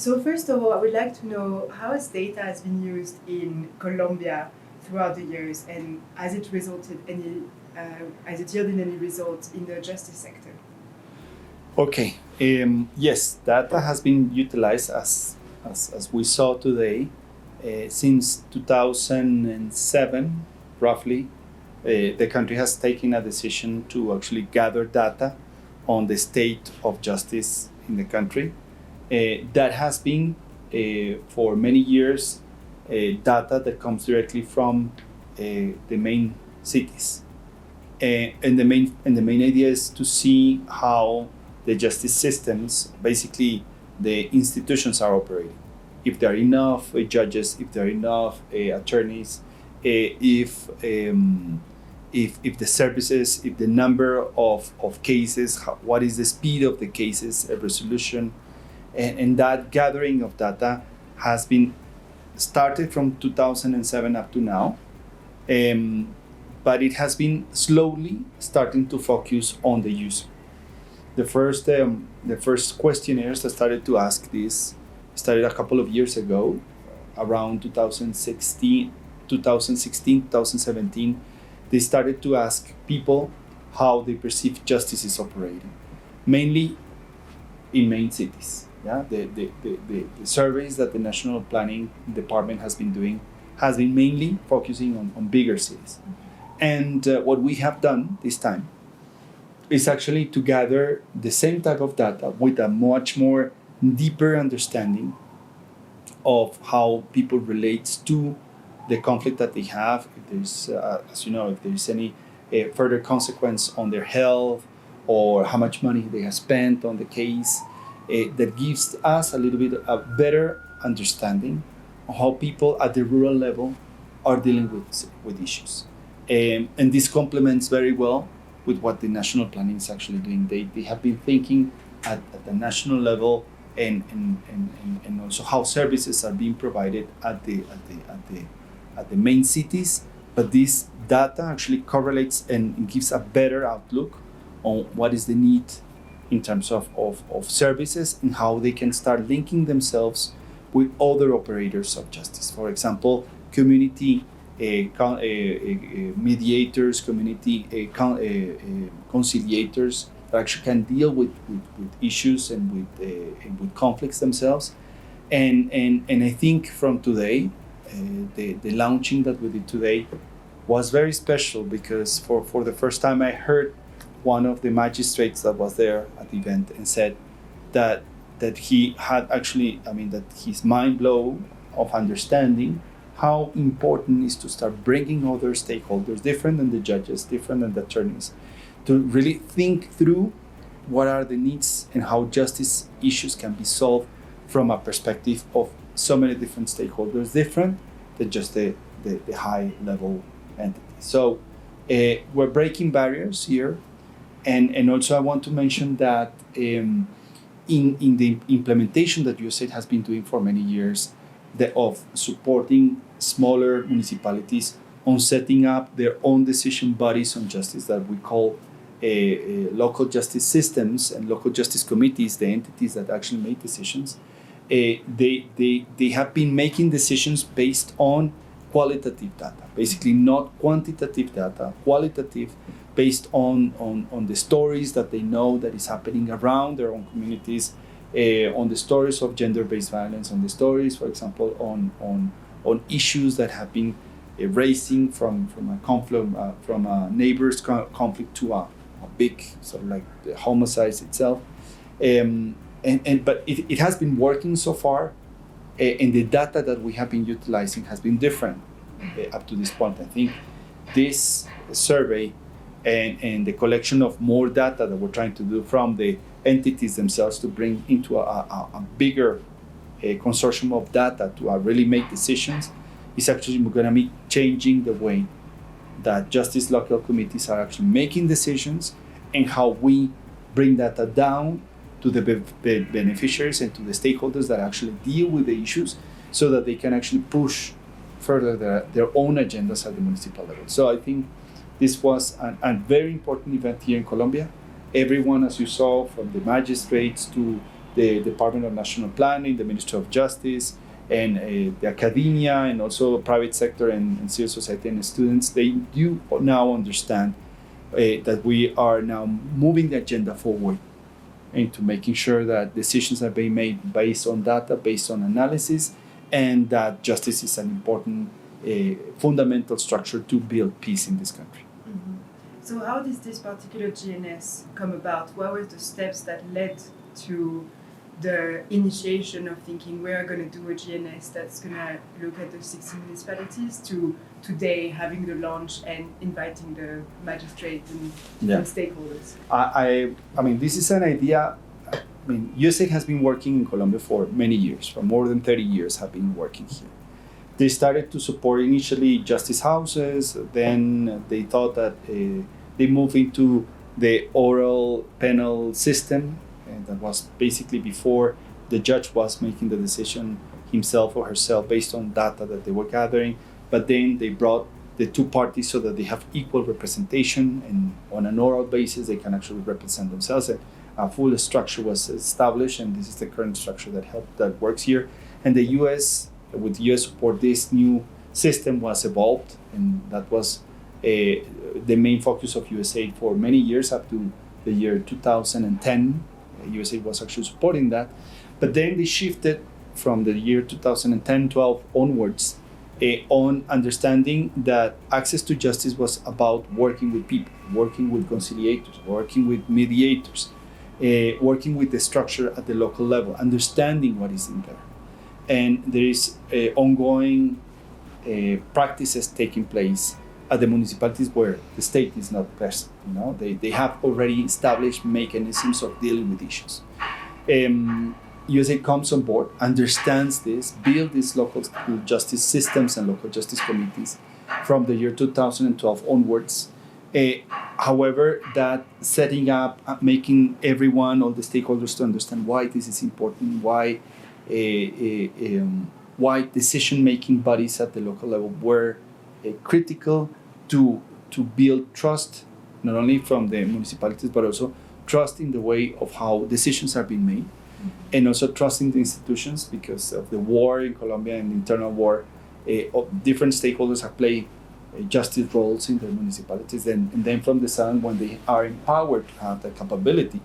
So first of all, I would like to know how has data has been used in Colombia throughout the years, and has it yielded any results in the justice sector? Okay. Yes, data has been utilized as we saw today since 2007, roughly. The country has taken a decision to actually gather data on the state of justice in the country. That has been for many years data that comes directly from the main cities. And the main idea is to see how the justice systems, basically the institutions, are operating. If there are enough judges, if there are enough attorneys, if the services, if the number of cases, what is the speed of the cases resolution, and that gathering of data has been started from 2007 up to now. But it has been slowly starting to focus on the user. The first questionnaires that started to ask this started a couple of years ago, around 2016, 2017. They started to ask people how they perceive justice is operating, mainly in main cities. Yeah, the surveys that the National Planning Department has been doing has been mainly focusing on bigger cities. And what we have done this time is actually to gather the same type of data with a much more deeper understanding of how people relate to the conflict that they have. If there's, as you know, if there's any further consequence on their health, or how much money they have spent on the case, that gives us a little bit a better understanding of how people at the rural level are dealing with issues. And this complements very well with what the national planning is actually doing. They have been thinking at the national level and also how services are being provided at the main cities. But this data actually correlates and gives a better outlook on what is the need in terms of services and how they can start linking themselves with other operators of justice. For example, community mediators, community conciliators that actually can deal with issues and with conflicts themselves. And I think from today, the launching that we did today was very special, because for the first time I heard one of the magistrates that was there at the event and said that he had actually, that his mind blown of understanding how important it is to start bringing other stakeholders, different than the judges, different than the attorneys, to really think through what are the needs and how justice issues can be solved from a perspective of so many different stakeholders, different than just the high level entity. So we're breaking barriers here. And also I want to mention that in the implementation that USAID has been doing for many years, of supporting smaller municipalities on setting up their own decision bodies on justice that we call local justice systems and local justice committees, the entities that actually make decisions. They have been making decisions based on qualitative data, basically not quantitative data, qualitative, based on the stories that they know that is happening around their own communities, on the stories of gender-based violence, on the stories, for example, on issues that have been raising from a conflict, from a neighbor's conflict to a big sort of like the homicides itself. But it has been working so far, and the data that we have been utilizing has been different up to this point. I think this survey and the collection of more data that we're trying to do from the entities themselves to bring into a bigger consortium of data to really make decisions is actually going to be changing the way that justice local committees are actually making decisions, and how we bring data down to the beneficiaries and to the stakeholders that actually deal with the issues, so that they can actually push further their own agendas at the municipal level. So I think this was a very important event here in Colombia. Everyone, as you saw, from the magistrates to the Department of National Planning, the Ministry of Justice, and the academia, and also private sector and civil society and students, they do now understand that we are now moving the agenda forward into making sure that decisions are being made based on data, based on analysis, and that justice is an important fundamental structure to build peace in this country. Mm-hmm. So how did this particular GNS come about? What were the steps that led to the initiation of thinking we're going to do a GNS that's going to look at the 16 municipalities to today having the launch and inviting the magistrate and stakeholders? I mean, this is an idea. I mean, USAID has been working in Colombia for many years, for more than 30 years have been working here. They started to support initially justice houses, then they thought that they moved into the oral penal system, and that was basically before the judge was making the decision himself or herself based on data that they were gathering. But then they brought the two parties so that they have equal representation, and on an oral basis they can actually represent themselves. And a full structure was established, and this is the current structure that works here. And the U.S., with U.S. support, this new system was evolved, and that was the main focus of USAID for many years up to the year 2010. USAID was actually supporting that, but then they shifted from the year 2010-12 onwards on understanding that access to justice was about working with people, working with conciliators, working with mediators, working with the structure at the local level, understanding what is in there. And there is ongoing practices taking place at the municipalities where the state is not present. You know, they have already established mechanisms of dealing with issues. USAID comes on board, understands this, build these local justice systems and local justice committees from the year 2012 onwards. However, that setting up, making everyone, all the stakeholders to understand why this is important, why decision-making bodies at the local level were critical to build trust, not only from the municipalities, but also trust in the way of how decisions are being made, and also trusting the institutions because of the war in Colombia and internal war. Different stakeholders have played justice roles in the municipalities, and then from the sudden, when they are empowered to have the capability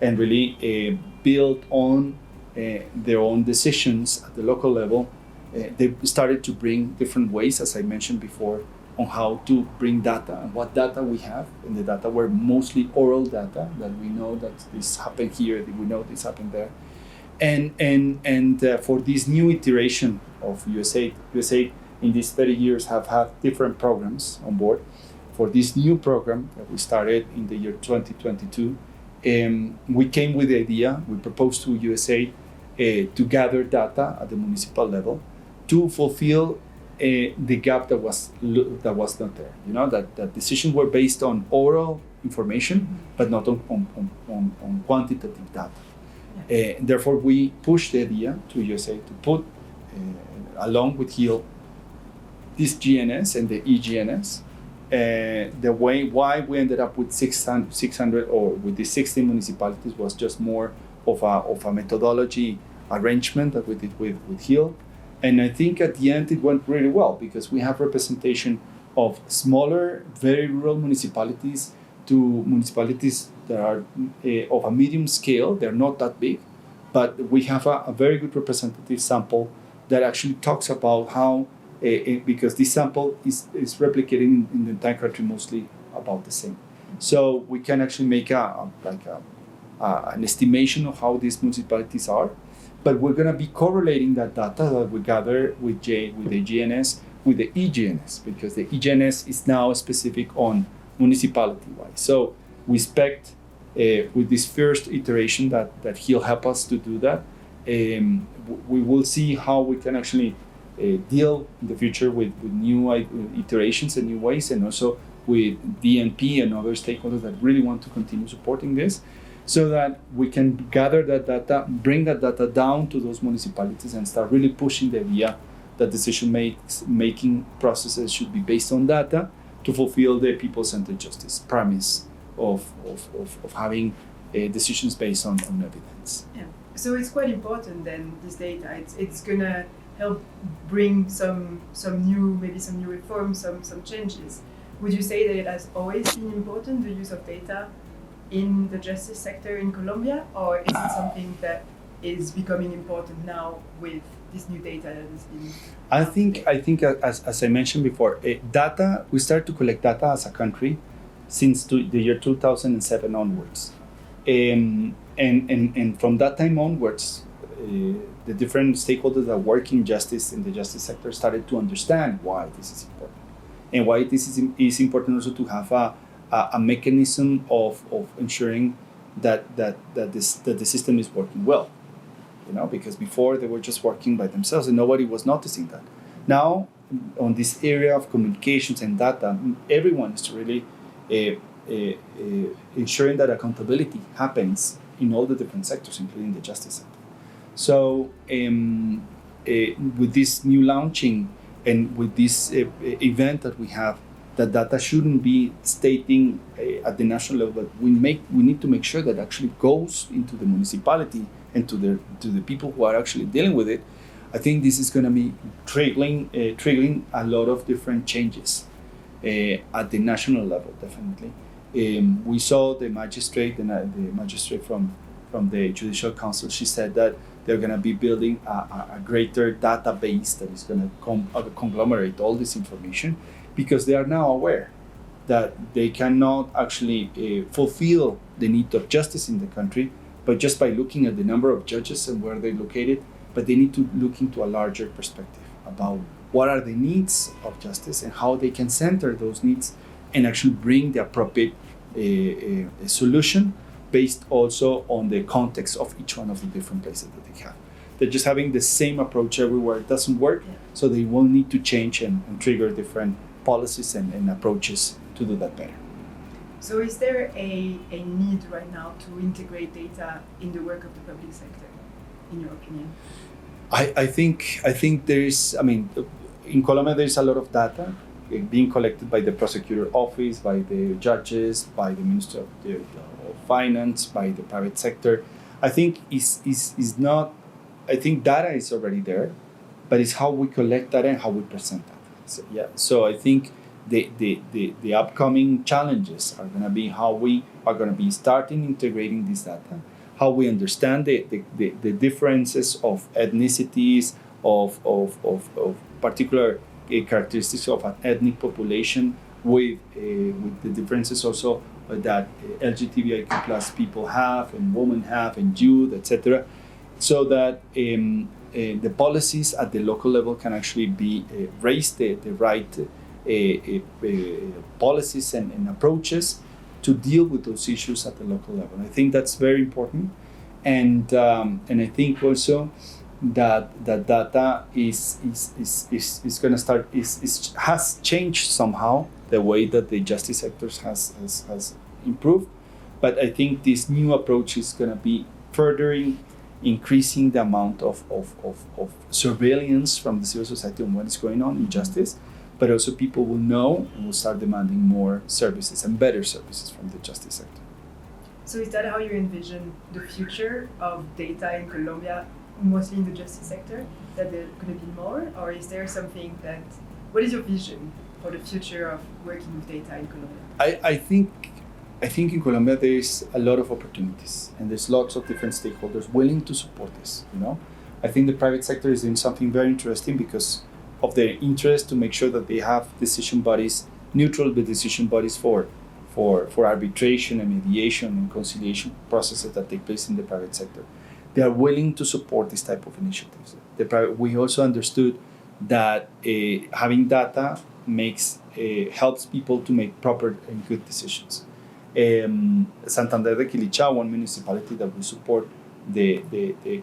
and really build on their own decisions at the local level, they started to bring different ways, as I mentioned before, on how to bring data and what data we have. And the data were mostly oral data, that we know that this happened here, that we know this happened there. And for this new iteration of USAID in these 30 years have had different programs on board. For this new program that we started in the year 2022, we came with the idea, we proposed to USAID to gather data at the municipal level to fulfill the gap that was not there. You know, that decisions were based on oral information, but not on quantitative data. Yeah. Therefore, we pushed the idea to USAID to put, along with HEAL, this GNS and the eGNS. The way why we ended up with 600 or with the 16 municipalities was just more of a methodology arrangement that we did with HEAL. And I think at the end it went really well because we have representation of smaller, very rural municipalities to municipalities that are of a medium scale. They're not that big, but we have a very good representative sample that actually talks about how, because this sample is replicating in the entire country mostly about the same. So we can actually make an estimation of how these municipalities are. But we're going to be correlating that data that we gather with the GNS with the eGNS, because the eGNS is now specific on municipality-wise. So we expect with this first iteration that he'll help us to do that. We will see how we can actually deal in the future with new iterations and new ways, and also with DNP and other stakeholders that really want to continue supporting this, so that we can gather that data, bring that data down to those municipalities and start really pushing the idea that decision-making processes should be based on data to fulfill the people-centered justice premise of having decisions based on evidence. Yeah. So it's quite important then, this data. It's gonna help bring some new reforms, some changes. Would you say that it has always been important, the use of data in the justice sector in Colombia, or is it something that is becoming important now with this new data that has been? I think as I mentioned before, data, we started to collect data as a country since the year 2007 onwards. And from that time onwards, the different stakeholders that work in the justice sector started to understand why this is important. And why this is important also to have a mechanism of ensuring that the system is working well. Because before they were just working by themselves and nobody was noticing that. Now, on this area of communications and data, everyone is really ensuring that accountability happens in all the different sectors, including the justice sector. So, with this new launching and with this event that we have, that data shouldn't be stating at the national level, but we need to make sure that actually goes into the municipality and to the people who are actually dealing with it. I think this is going to be triggering a lot of different changes at the national level, definitely. We saw the magistrate from the Judicial Council. She said that they're going to be building a greater database that is going to conglomerate all this information, because they are now aware that they cannot actually fulfill the need of justice in the country, but just by looking at the number of judges and where they're located, but they need to look into a larger perspective about what are the needs of justice and how they can center those needs and actually bring the appropriate solution based also on the context of each one of the different places that they have. They're just having the same approach everywhere. It doesn't work, so they will need to change and trigger different policies and approaches to do that better. So is there a need right now to integrate data in the work of the public sector, in your opinion? I think there is, in Colombia there is a lot of data being collected by the prosecutor office, by the judges, by the Minister of Finance, by the private sector. I think data is already there, but it's how we collect data and how we present that. So I think the upcoming challenges are going to be how we are going to be starting integrating this data, how we understand the differences of ethnicities, of particular characteristics of an ethnic population, with the differences also that LGBTIQ plus people have and women have and youth, etc., so that the policies at the local level can actually be raise the right policies and approaches to deal with those issues at the local level. I think that's very important, and I think also that data is going to start has changed somehow the way that the justice sectors has improved, but I think this new approach is going to be furthering increasing the amount of surveillance from the civil society on what is going on in justice, but also people will know and will start demanding more services and better services from the justice sector. So is that how you envision the future of data in Colombia, mostly in the justice sector, that there going to be more, or is there something what is your vision for the future of working with data in Colombia? I think in Colombia there is a lot of opportunities, and there's lots of different stakeholders willing to support this. I think the private sector is doing something very interesting because of their interest to make sure that they have decision bodies, neutral decision bodies for arbitration and mediation and conciliation processes that take place in the private sector. They are willing to support this type of initiatives. We also understood that having data helps people to make proper and good decisions. Santander de Quilichao, one municipality that we support, the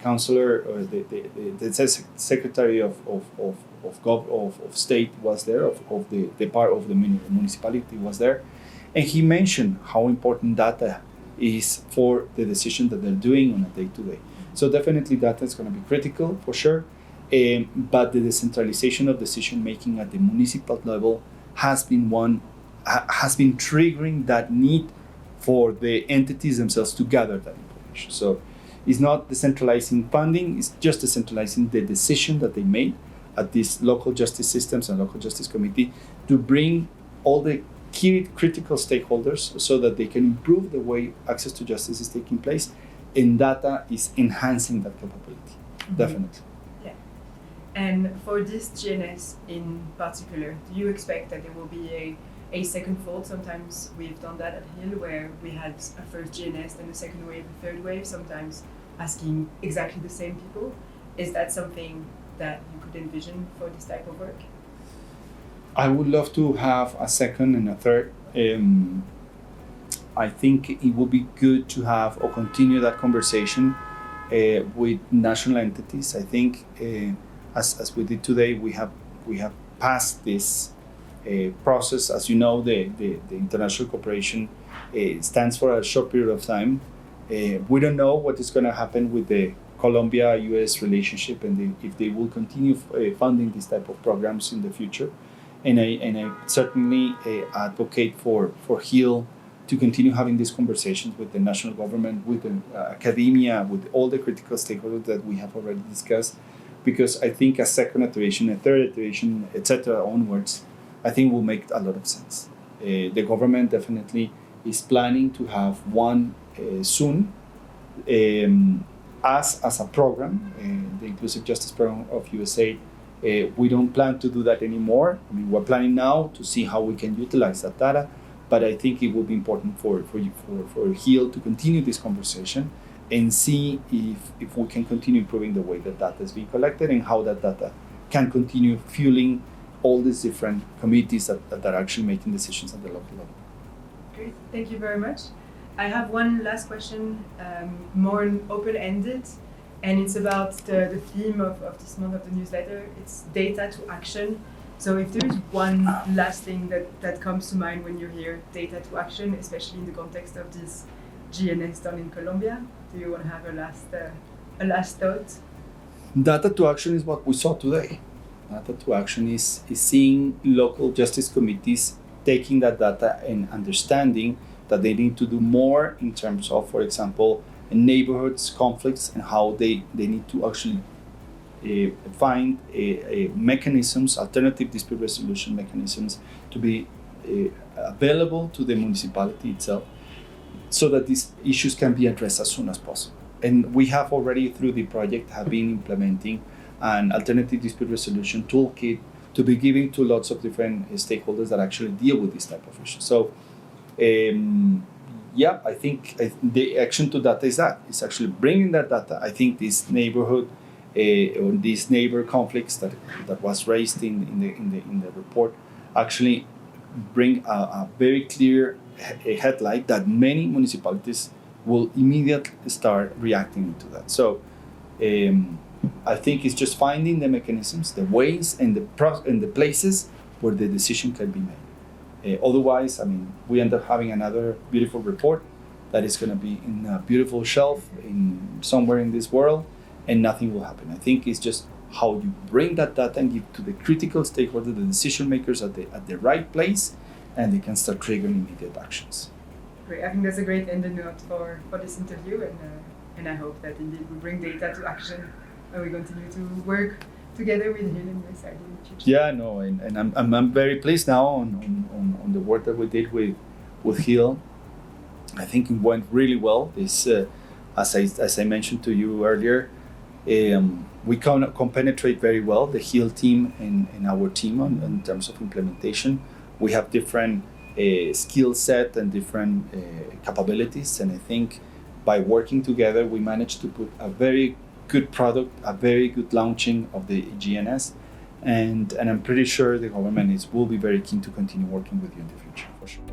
councillor or the secretary of state was there, of the part of the municipality was there, and he mentioned how important data is for the decision that they're doing on a day-to-day. So definitely data is going to be critical for sure, but the decentralization of decision making at the municipal level has been triggering that need for the entities themselves to gather that information. So It's not decentralizing funding, it's just decentralizing the decision that they made at these local justice systems and local justice committee to bring all the key critical stakeholders so that they can improve the way access to justice is taking place, and data is enhancing that capability, definitely. Yeah. And for this GNS in particular, do you expect that there will be a second fold? Sometimes we've done that at Hill, where we had a first GNS, then a second wave, a third wave, sometimes asking exactly the same people. Is that something that you could envision for this type of work? I would love to have a second and a third. I think it would be good to have or continue that conversation with national entities. I think as we did today, we have passed this process. As you know, the international cooperation stands for a short period of time. We don't know what is going to happen with the Colombia-US relationship and if they will continue funding this type of programs in the future. And I certainly advocate for HEAL to continue having these conversations with the national government, with the academia, with all the critical stakeholders that we have already discussed, because I think a second iteration, a third iteration, etc. onwards, I think will make a lot of sense. The government definitely is planning to have one soon as a program, the Inclusive Justice Program of USAID. We don't plan to do that anymore. I mean, we're planning now to see how we can utilize that data, but I think it will be important for HEAL to continue this conversation and see if we can continue improving the way that data is being collected and how that data can continue fueling all these different committees that are actually making decisions at the local level. Great, thank you very much. I have one last question, more open-ended, and it's about the theme of this month of the newsletter. It's data to action. So if there is one last thing that comes to mind when you hear data to action, especially in the context of this GNS done in Colombia, do you want to have a last thought? Data to action is what we saw today. Data to action is seeing local justice committees taking that data and understanding that they need to do more in terms of, for example, neighborhoods, conflicts, and how they need to actually find mechanisms, alternative dispute resolution mechanisms to be available to the municipality itself so that these issues can be addressed as soon as possible. And we have already, through the project, have been implementing an alternative dispute resolution toolkit to be giving to lots of different stakeholders that actually deal with this type of issues. So, I think the action to data is that. It's actually bringing that data. I think this neighborhood or these neighbor conflicts that was raised in the report actually bring a very clear headlight that many municipalities will immediately start reacting to that. So I think it's just finding the mechanisms, the ways, and the places where the decision can be made. Otherwise, I mean, we end up having another beautiful report that is going to be in a beautiful shelf somewhere in this world, and nothing will happen. I think it's just how you bring that data and give to the critical stakeholders, the decision makers at the right place, and they can start triggering immediate actions. Great. I think that's a great ending note for this interview, and I hope that indeed we bring data to action and we continue to work together with Hill and USAID in the future. Yeah, no, and I'm very pleased now on the work that we did with Hill. I think it went really well. This, as I mentioned to you earlier, we can penetrate very well, the Hill team and our team in terms of implementation. We have different skill set and different capabilities, and I think by working together we managed to put a very good product, a very good launching of the GNS, and I'm pretty sure the government will be very keen to continue working with you in the future, for sure.